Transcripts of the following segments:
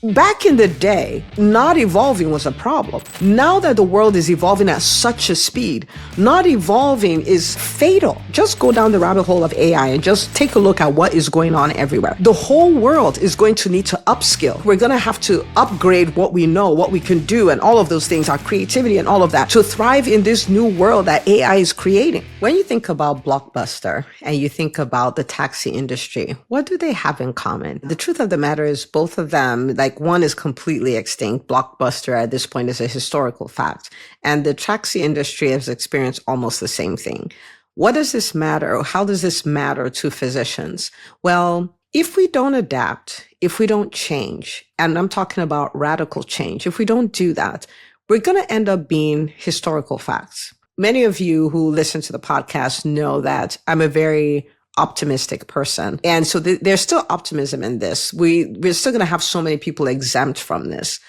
Back in the day, not evolving was a problem. Now that the world is evolving at such a speed, not evolving is fatal. Just go down the rabbit hole of AI and just take a look at what is going on everywhere. The whole world is going to need to upskill. We're going to have to upgrade what we know, what we can do, and all of those things, our creativity and all of that, to thrive in this new world that AI is creating. When you think about Blockbuster and you think about the taxi industry, what do they have in common? The truth of the matter is both of them, like one is completely extinct. Blockbuster at this point is a historical fact. And the taxi industry has experienced almost the same thing. What does this matter? How does this matter to physicians? Well, if we don't adapt, if we don't change, and I'm talking about radical change, if we don't do that, we're going to end up being historical facts. Many of you who listen to the podcast know that I'm a very optimistic person. And so there's still optimism in this. We're still going to have so many people exempt from this.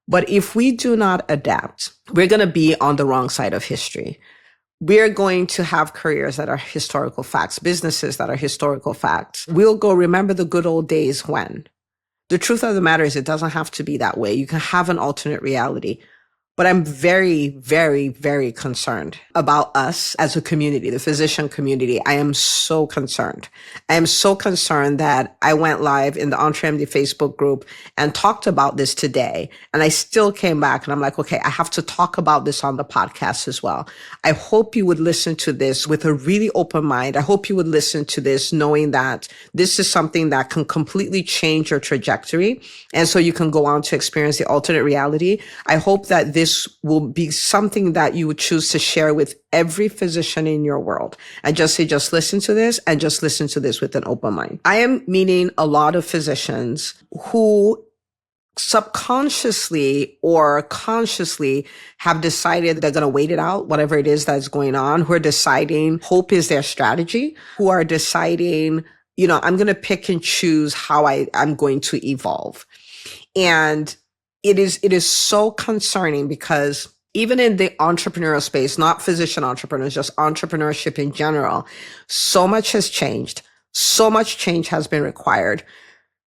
But if we do not adapt, we're going to be on the wrong side of history. We're going to have careers that are historical facts, businesses that are historical facts. We'll go, remember the good old days when. The truth of the matter is it doesn't have to be that way. You can have an alternate reality. But I'm very, very, very concerned about us as a community, the physician community. I am so concerned. I am so concerned that I went live in the EntreMD Facebook group and talked about this today. And I still came back and I'm like, okay, I have to talk about this on the podcast as well. I hope you would listen to this with a really open mind. I hope you would listen to this knowing that this is something that can completely change your trajectory. And so you can go on to experience the alternate reality. I hope that this will be something that you would choose to share with every physician in your world and just say, just listen to this and just listen to this with an open mind. I am meeting a lot of physicians who subconsciously or consciously have decided they're going to wait it out, whatever it is that's going on, who are deciding hope is their strategy, who are deciding, I'm going to pick and choose how I'm going to evolve. And it is so concerning because even in the entrepreneurial space, not physician entrepreneurs, just entrepreneurship in general, so much has changed. So much change has been required.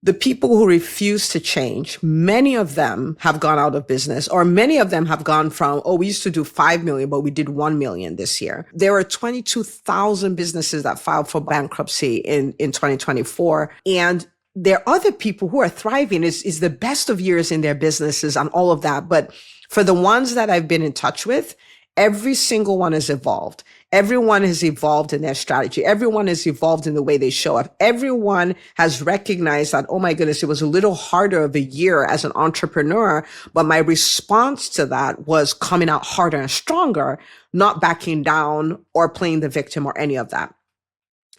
The people who refuse to change, many of them have gone out of business, or many of them have gone from, we used to do 5 million, but we did 1 million this year. There were 22,000 businesses that filed for bankruptcy in 2024. And there are other people who are thriving. Is the best of years in their businesses and all of that. But for the ones that I've been in touch with, every single one has evolved. Everyone has evolved in their strategy. Everyone has evolved in the way they show up. Everyone has recognized that, oh my goodness, it was a little harder of a year as an entrepreneur, but my response to that was coming out harder and stronger, not backing down or playing the victim or any of that.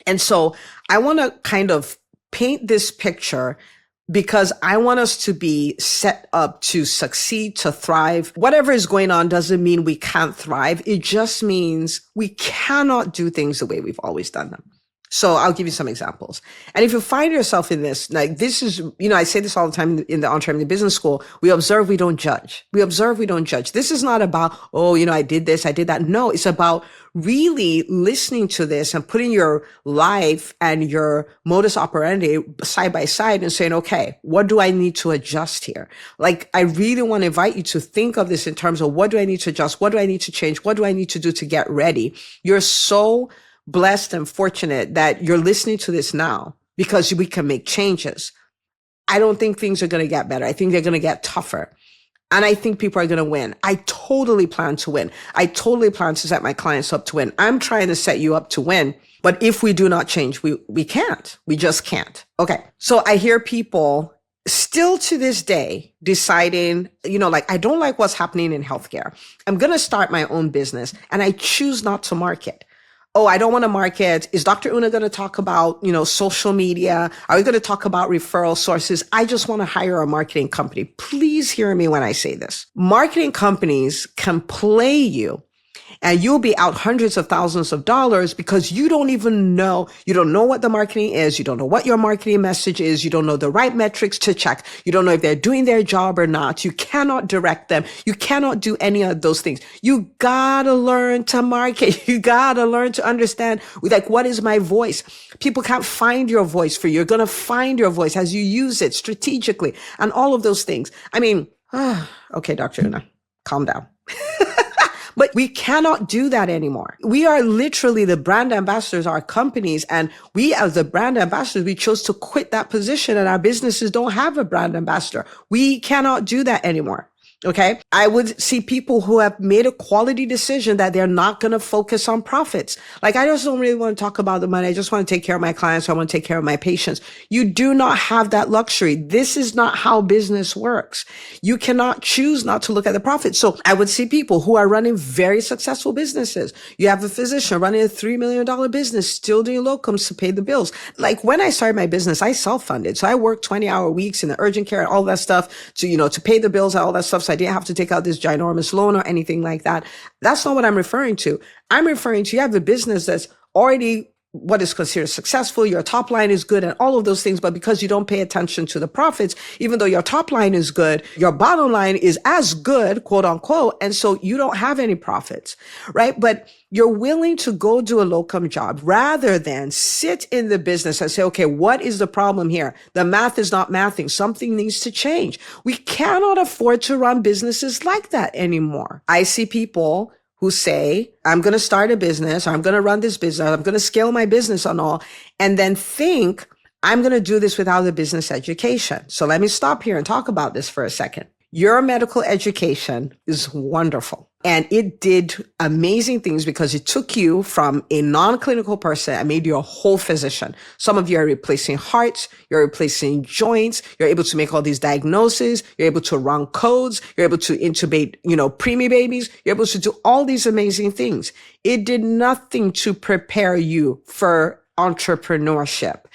And so I want to kind of paint this picture because I want us to be set up to succeed, to thrive. Whatever is going on doesn't mean we can't thrive. It just means we cannot do things the way we've always done them. So I'll give you some examples. And if you find yourself in this, like this is, I say this all the time in the EntreMD Business School, we observe, we don't judge. We observe, we don't judge. This is not about, I did this, I did that. No, it's about really listening to this and putting your life and your modus operandi side by side and saying, okay, what do I need to adjust here? Like, I really want to invite you to think of this in terms of what do I need to adjust? What do I need to change? What do I need to do to get ready? You're so blessed and fortunate that you're listening to this now because we can make changes. I don't think things are going to get better. I think they're going to get tougher. And I think people are going to win. I totally plan to win. I totally plan to set my clients up to win. I'm trying to set you up to win. But if we do not change, we can't. We just can't. Okay. So I hear people still to this day deciding, I don't like what's happening in healthcare. I'm going to start my own business and I choose not to market. I don't want to market. Is Dr. Una going to talk about, social media? Are we going to talk about referral sources? I just want to hire a marketing company. Please hear me when I say this. Marketing companies can play you and you'll be out hundreds of thousands of dollars because you don't even know, you don't know what the marketing is. You don't know what your marketing message is. You don't know the right metrics to check. You don't know if they're doing their job or not. You cannot direct them. You cannot do any of those things. You gotta learn to market. You gotta learn to understand, like, what is my voice? People can't find your voice for you. You're gonna find your voice as you use it strategically and all of those things. I mean, okay, Dr. Una, calm down. But we cannot do that anymore. We are literally the brand ambassadors, our companies, and we as the brand ambassadors, we chose to quit that position, and our businesses don't have a brand ambassador. We cannot do that anymore. Okay. I would see people who have made a quality decision that they're not going to focus on profits. Like, I just don't really want to talk about the money. I just want to take care of my clients. I want to take care of my patients. You do not have that luxury. This is not how business works. You cannot choose not to look at the profits. So I would see people who are running very successful businesses. You have a physician running a $3 million business, still doing locums to pay the bills. Like, when I started my business, I self-funded. So I worked 20-hour weeks in the urgent care and all that stuff to pay the bills and all that stuff. So I didn't have to take out this ginormous loan or anything like that. That's not what I'm referring to. I'm referring to, you have a business that's already what is considered successful. Your top line is good and all of those things. But because you don't pay attention to the profits, even though your top line is good, your bottom line is as good, quote unquote. And so you don't have any profits, right? But you're willing to go do a locum job rather than sit in the business and say, okay, what is the problem here? The math is not mathing. Something needs to change. We cannot afford to run businesses like that anymore. I see people who say, I'm going to start a business, or I'm going to run this business, I'm going to scale my business and all, and then think, I'm going to do this without a business education. So let me stop here and talk about this for a second. Your medical education is wonderful. And it did amazing things because it took you from a non-clinical person and made you a whole physician. Some of you are replacing hearts, you're replacing joints, you're able to make all these diagnoses, you're able to run codes, you're able to intubate, preemie babies, you're able to do all these amazing things. It did nothing to prepare you for entrepreneurship.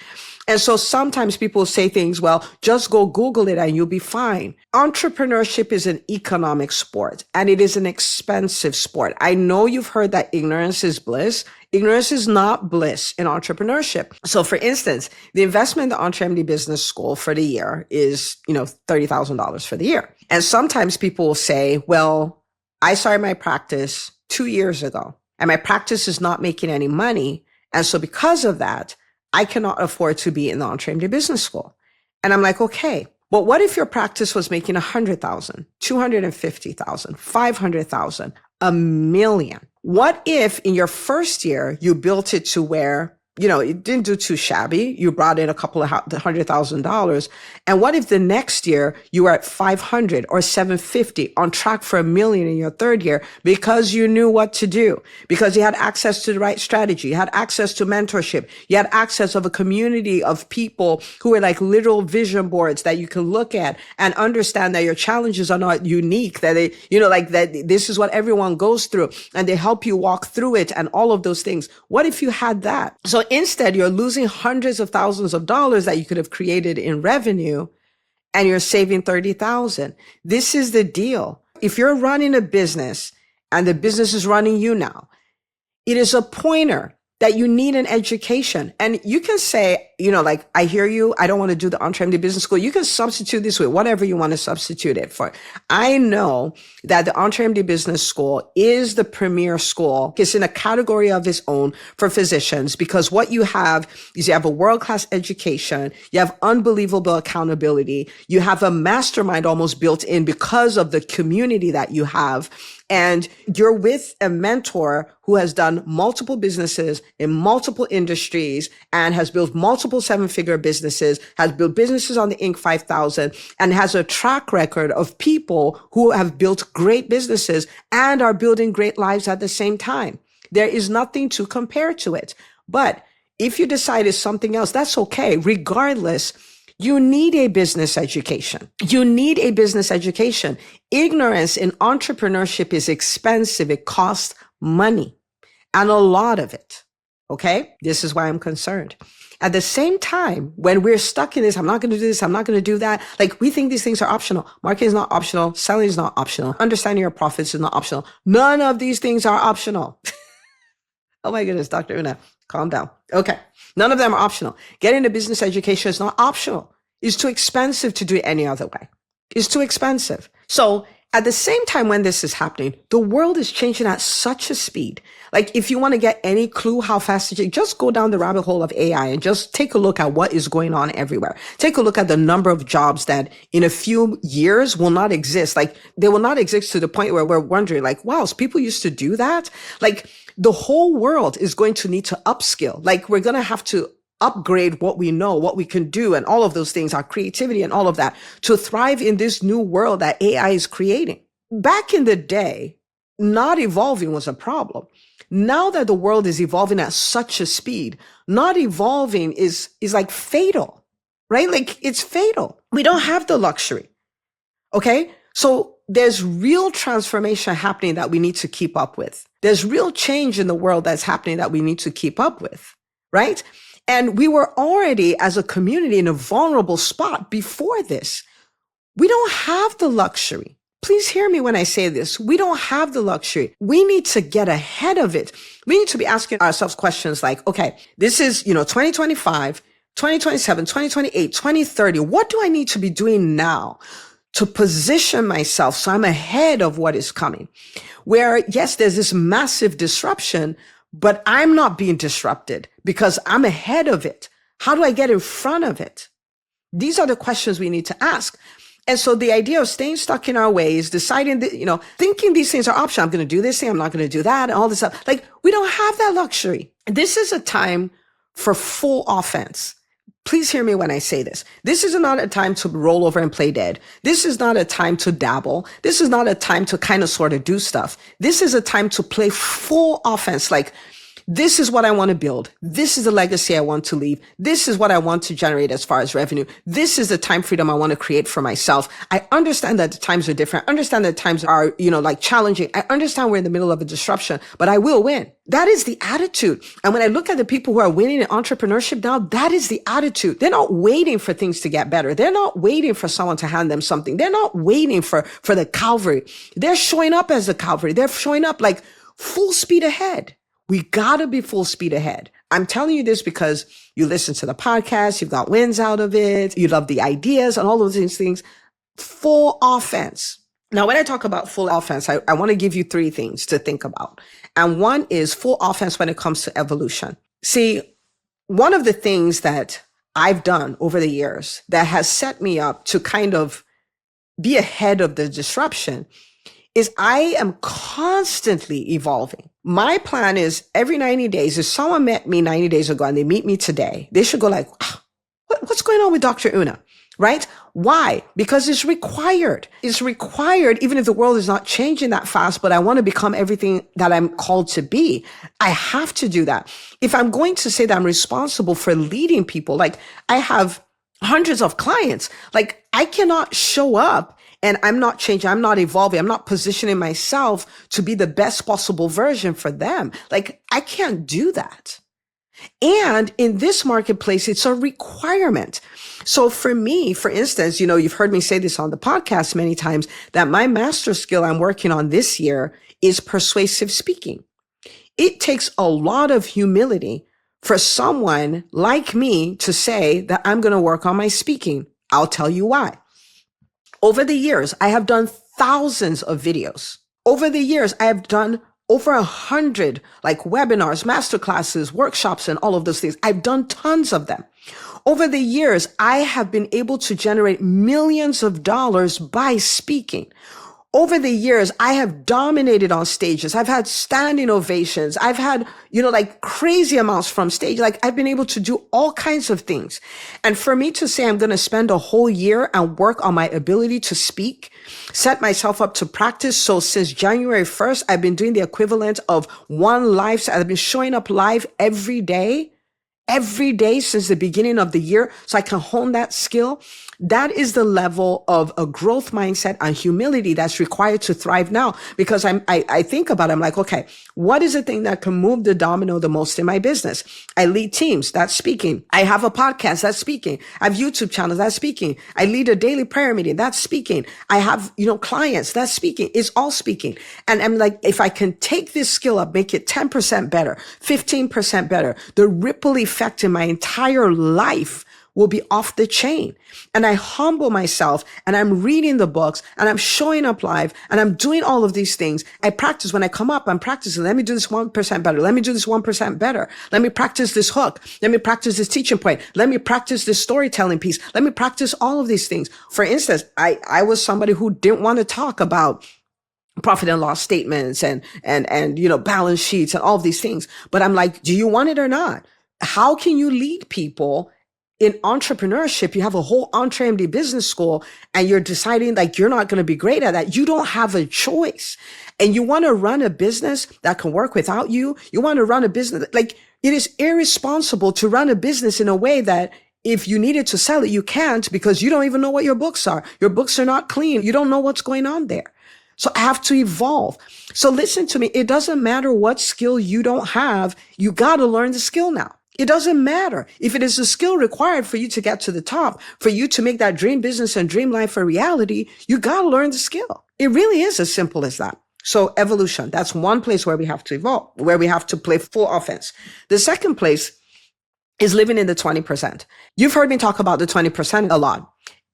And so sometimes people say things, well, just go Google it and you'll be fine. Entrepreneurship is an economic sport and it is an expensive sport. I know you've heard that ignorance is bliss. Ignorance is not bliss in entrepreneurship. So for instance, the investment in the EntreMD Business School for the year is, $30,000 for the year. And sometimes people will say, well, I started my practice 2 years ago and my practice is not making any money. And so because of that, I cannot afford to be in the EntreMD Business School. And I'm like, okay, but what if your practice was making 100,000, 250,000, 500,000, a million? What if in your first year you built it to where, it didn't do too shabby. You brought in a couple of $100,000. And what if the next year you were at 500 or 750 on track for $1 million in your third year because you knew what to do, because you had access to the right strategy, you had access to mentorship, you had access of a community of people who are like literal vision boards that you can look at and understand that your challenges are not unique, that they, that this is what everyone goes through and they help you walk through it and all of those things. What if you had that? So instead, you're losing hundreds of thousands of dollars that you could have created in revenue, and you're saving 30,000. This is the deal. If you're running a business and the business is running you now, it is a pointer that you need an education. And you can say, I hear you. I don't want to do the EntreMD Business School. You can substitute this with whatever you want to substitute it for. I know that the EntreMD Business School is the premier school. It's in a category of its own for physicians because what you have is you have a world-class education. You have unbelievable accountability. You have a mastermind almost built in because of the community that you have. And you're with a mentor who has done multiple businesses in multiple industries and has built multiple seven-figure businesses, has built businesses on the Inc. 5000, and has a track record of people who have built great businesses and are building great lives at the same time. There is nothing to compare to it. But if you decide it's something else, that's okay. Regardless, you need a business education. You need a business education. Ignorance in entrepreneurship is expensive. It costs money, and a lot of it. Okay. This is why I'm concerned. At the same time, when we're stuck in this, I'm not going to do this, I'm not going to do that. Like we think these things are optional. Marketing is not optional. Selling is not optional. Understanding your profits is not optional. None of these things are optional. Oh my goodness, Dr. Una, calm down. Okay. None of them are optional. Getting a business education is not optional. It's too expensive to do it any other way. It's too expensive. So at the same time when this is happening, the world is changing at such a speed. Like if you want to get any clue how fast it is, just go down the rabbit hole of AI and just take a look at what is going on everywhere. Take a look at the number of jobs that in a few years will not exist. Like they will not exist to the point where we're wondering like, wow, so people used to do that? Like the whole world is going to need to upskill. Like we're going to have to upgrade what we know, what we can do, and all of those things, our creativity and all of that, to thrive in this new world that AI is creating. Back in the day, not evolving was a problem. Now that the world is evolving at such a speed, not evolving is like fatal, right? Like it's fatal. We don't have the luxury. Okay. So there's real transformation happening that we need to keep up with. There's real change in the world that's happening that we need to keep up with, right? And we were already as a community in a vulnerable spot before this. We don't have the luxury. Please hear me when I say this. We don't have the luxury. We need to get ahead of it. We need to be asking ourselves questions like, okay, this is, 2025, 2027, 2028, 2030. What do I need to be doing now to position myself so I'm ahead of what is coming? Where, yes, there's this massive disruption, but I'm not being disrupted because I'm ahead of it. How do I get in front of it? These are the questions we need to ask. And so the idea of staying stuck in our ways, deciding that, thinking these things are optional. I'm going to do this thing. I'm not going to do that and all this stuff. Like we don't have that luxury. This is a time for full offense. Please hear me when I say this. This is not a time to roll over and play dead. This is not a time to dabble. This is not a time to kind of sort of do stuff. This is a time to play full offense. Like, this is what I want to build. This is the legacy I want to leave. This is what I want to generate as far as revenue. This is the time freedom I want to create for myself. I understand that the times are different. I understand that times are, like challenging. I understand we're in the middle of a disruption, but I will win. That is the attitude. And when I look at the people who are winning in entrepreneurship now, that is the attitude. They're not waiting for things to get better. They're not waiting for someone to hand them something. They're not waiting for the Calvary. They're showing up as the Calvary. They're showing up like full speed ahead. We gotta be full speed ahead. I'm telling you this because you listen to the podcast, you've got wins out of it, you love the ideas and all of these things. Full offense. Now, when I talk about full offense, I want to give you three things to think about. And one is full offense when it comes to evolution. See, one of the things that I've done over the years that has set me up to kind of be ahead of the disruption is I am constantly evolving. My plan is every 90 days, if someone met me 90 days ago and they meet me today, they should go like, what's going on with Dr. Una, right? Why? Because it's required. It's required even if the world is not changing that fast, but I want to become everything that I'm called to be. I have to do that. If I'm going to say that I'm responsible for leading people, like I have hundreds of clients, like I cannot show up and I'm not changing, I'm not evolving, I'm not positioning myself to be the best possible version for them. Like, I can't do that. And in this marketplace, it's a requirement. So for me, for instance, you've heard me say this on the podcast many times, that my master skill I'm working on this year is persuasive speaking. It takes a lot of humility for someone like me to say that I'm going to work on my speaking. I'll tell you why. Over the years, I have done thousands of videos. Over the years, I have done over 100 like webinars, masterclasses, workshops, and all of those things. I've done tons of them. Over the years, I have been able to generate millions of dollars by speaking. Over the years, I have dominated on stages. I've had standing ovations. I've had, like crazy amounts from stage. Like I've been able to do all kinds of things. And for me to say I'm going to spend a whole year and work on my ability to speak, set myself up to practice. So since January 1st, I've been doing the equivalent of one live. So I've been showing up live every day since the beginning of the year so I can hone that skill. That is the level of a growth mindset and humility that's required to thrive now. Because I think about it, I'm like, okay, what is the thing that can move the domino the most in my business? I lead teams, that's speaking. I have a podcast, that's speaking. I have YouTube channels, that's speaking. I lead a daily prayer meeting, that's speaking. I have, clients, that's speaking. It's all speaking. And I'm like, if I can take this skill up, make it 10% better, 15% better, the ripple effect in my entire life will be off the chain. And I humble myself and I'm reading the books and I'm showing up live and I'm doing all of these things. I practice when I come up, I'm practicing. Let me do this 1% better. Let me do this 1% better. Let me practice this hook. Let me practice this teaching point. Let me practice this storytelling piece. Let me practice all of these things. For instance, I was somebody who didn't want to talk about profit and loss statements and balance sheets and all of these things. But I'm like, do you want it or not? How can you lead people in entrepreneurship? You have a whole EntreMD business school and you're deciding like you're not going to be great at that. You don't have a choice. And you want to run a business that can work without you. You want to run a business like it is irresponsible to run a business in a way that if you needed to sell it, you can't because you don't even know what your books are. Your books are not clean. You don't know what's going on there. So I have to evolve. So listen to me. It doesn't matter what skill you don't have. You got to learn the skill now. It doesn't matter if it is a skill required for you to get to the top, for you to make that dream business and dream life a reality. You got to learn the skill. It really is as simple as that. So evolution, that's one place where we have to evolve, where we have to play full offense. The second place is living in the 20%. You've heard me talk about the 20% a lot.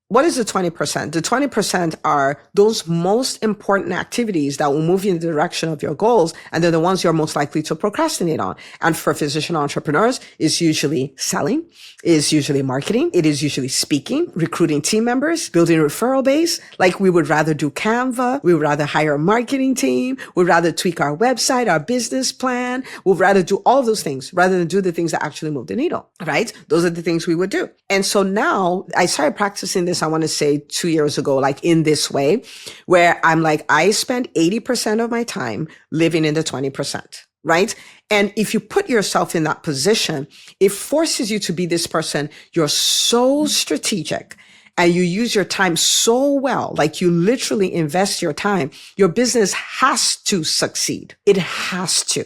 What is the 20%? The 20% are those most important activities that will move you in the direction of your goals. And they're the ones you're most likely to procrastinate on. And for physician entrepreneurs, it's usually selling, it's usually marketing, it is usually speaking, recruiting team members, building a referral base. Like we would rather do Canva. We would rather hire a marketing team. We'd rather tweak our website, our business plan. We'd rather do all of those things rather than do the things that actually move the needle, right? Those are the things we would do. And so now I started practicing this, I want to say 2 years ago, like in this way, where I'm like, I spend 80% of my time living in the 20%, right? And if you put yourself in that position, it forces you to be this person. You're so strategic and you use your time so well, like you literally invest your time. Your business has to succeed. It has to.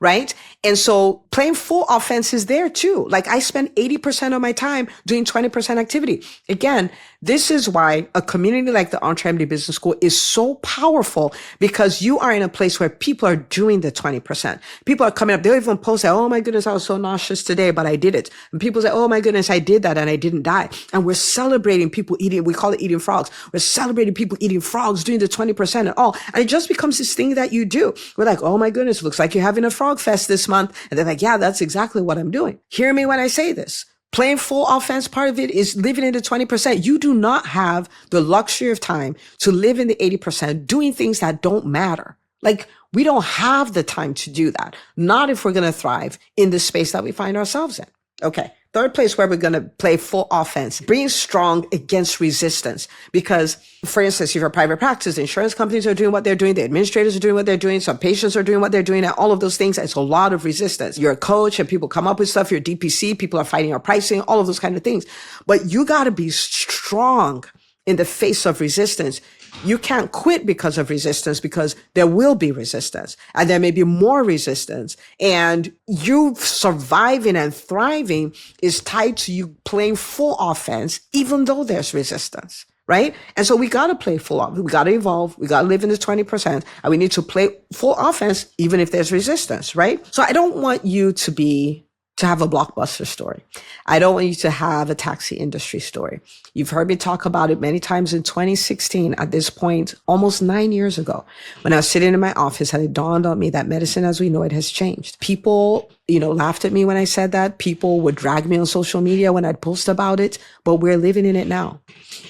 Right? And so playing full offense is there too. Like I spend 80% of my time doing 20% activity. Again, this is why a community like the EntreMD Business School is so powerful because you are in a place where people are doing the 20%. People are coming up. They'll even post that, oh my goodness, I was so nauseous today, but I did it. And people say, oh my goodness, I did that and I didn't die. And we're celebrating people eating, we call it eating frogs. We're celebrating people eating frogs, doing the 20% and all. And it just becomes this thing that you do. We're like, oh my goodness, looks like you're having a frog fest this month. And they're like, yeah, that's exactly what I'm doing. Hear me when I say this. Playing full offense, part of it is living in the 20%. You do not have the luxury of time to live in the 80%, doing things that don't matter. Like we don't have the time to do that. Not if we're going to thrive in the space that we find ourselves in. Okay. Third place where we're going to play full offense, being strong against resistance. Because, for instance, if you're a private practice, insurance companies are doing what they're doing, the administrators are doing what they're doing, some patients are doing what they're doing, and all of those things, it's a lot of resistance. You're a coach and people come up with stuff, you're DPC, people are fighting our pricing, all of those kind of things. But you got to be strong in the face of resistance. You can't quit because of resistance because there will be resistance and there may be more resistance, and you surviving and thriving is tied to you playing full offense, even though there's resistance, right? And so we got to play full offense. We got to evolve. We got to live in the 20% and we need to play full offense, even if there's resistance, right? So I don't want you to have a blockbuster story. I don't want you to have a taxi industry story. You've heard me talk about it many times. In 2016, at this point, almost 9 years ago, when I was sitting in my office and it dawned on me that medicine as we know it has changed. People, laughed at me when I said that. People would drag me on social media when I'd post about it, but we're living in it now.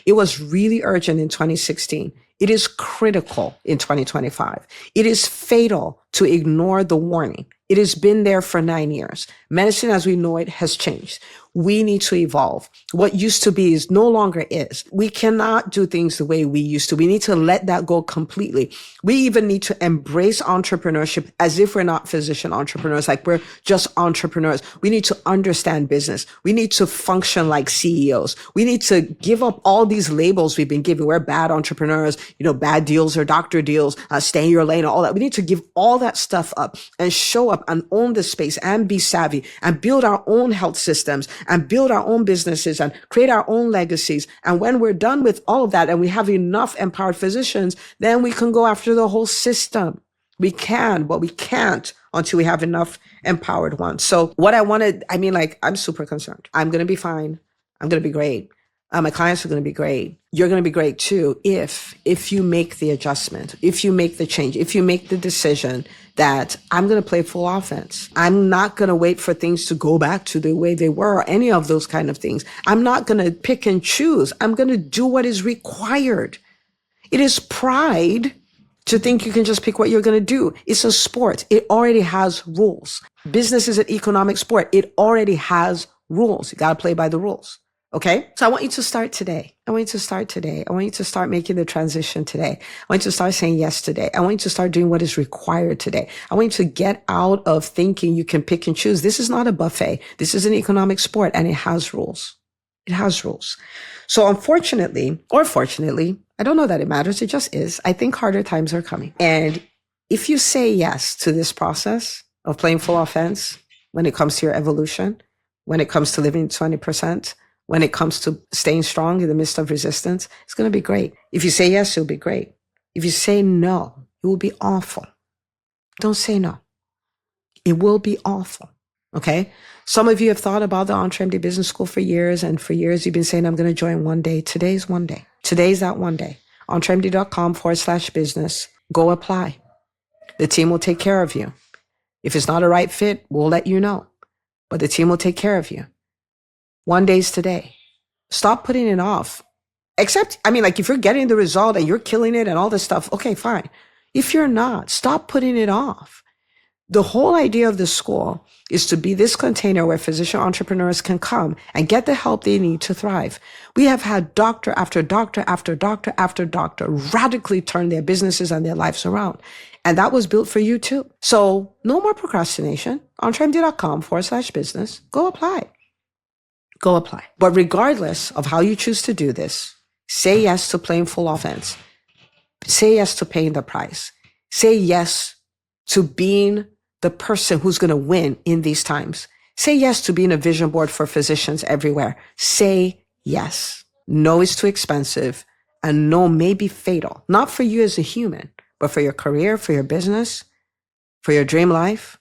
It was really urgent in 2016. It is critical in 2025. It is fatal to ignore the warning. It has been there for 9 years. Medicine as we know it has changed. We need to evolve. What used to be is no longer is. We cannot do things the way we used to. We need to let that go completely. We even need to embrace entrepreneurship as if we're not physician entrepreneurs, like we're just entrepreneurs. We need to understand business. We need to function like CEOs. We need to give up all these labels we've been given. We're bad entrepreneurs, bad deals or doctor deals, stay in your lane, all that. We need to give all that stuff up and show up and own the space and be savvy and build our own health systems and build our own businesses and create our own legacies. And when we're done with all of that and we have enough empowered physicians, then we can go after the whole system. We can, but we can't until we have enough empowered ones. So what I wanted, I'm super concerned. I'm going to be fine. I'm going to be great. My clients are going to be great. You're going to be great too if you make the adjustment, if you make the change, if you make the decision that I'm going to play full offense. I'm not going to wait for things to go back to the way they were or any of those kind of things. I'm not going to pick and choose. I'm going to do what is required. It is pride to think you can just pick what you're going to do. It's a sport. It already has rules. Business is an economic sport. It already has rules. You got to play by the rules. Okay. So I want you to start today. I want you to start making the transition today. I want you to start saying yes today. I want you to start doing what is required today. I want you to get out of thinking you can pick and choose. This is not a buffet. This is an economic sport and it has rules. It has rules. So unfortunately, or fortunately, I don't know that it matters. It just is. I think harder times are coming. And if you say yes to this process of playing full offense when it comes to your evolution, when it comes to living 20%, when it comes to staying strong in the midst of resistance, it's going to be great. If you say yes, it'll be great. If you say no, it will be awful. Don't say no. It will be awful. Okay. Some of you have thought about the EntreMD Business School for years, and for years you've been saying, I'm going to join one day. Today's one day. Today's that one day. EntreMD.com/business. Go apply. The team will take care of you. If it's not a right fit, we'll let you know, but the team will take care of you. One day's today. Stop putting it off. Except, if you're getting the result and you're killing it and all this stuff, okay, fine. If you're not, stop putting it off. The whole idea of the school is to be this container where physician entrepreneurs can come and get the help they need to thrive. We have had doctor after doctor after doctor after doctor radically turn their businesses and their lives around. And that was built for you too. So no more procrastination. EntreMD.com/business. Go apply. Go apply. But regardless of how you choose to do this, say yes to playing full offense. Say yes to paying the price. Say yes to being the person who's going to win in these times. Say yes to being a vision board for physicians everywhere. Say yes. No is too expensive, and no may be fatal. Not for you as a human, but for your career, for your business, for your dream life.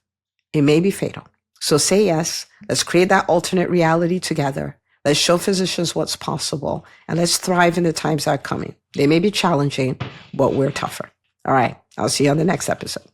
It may be fatal. So say yes. Let's create that alternate reality together. Let's show physicians what's possible, and let's thrive in the times that are coming. They may be challenging, but we're tougher. All right. I'll see you on the next episode.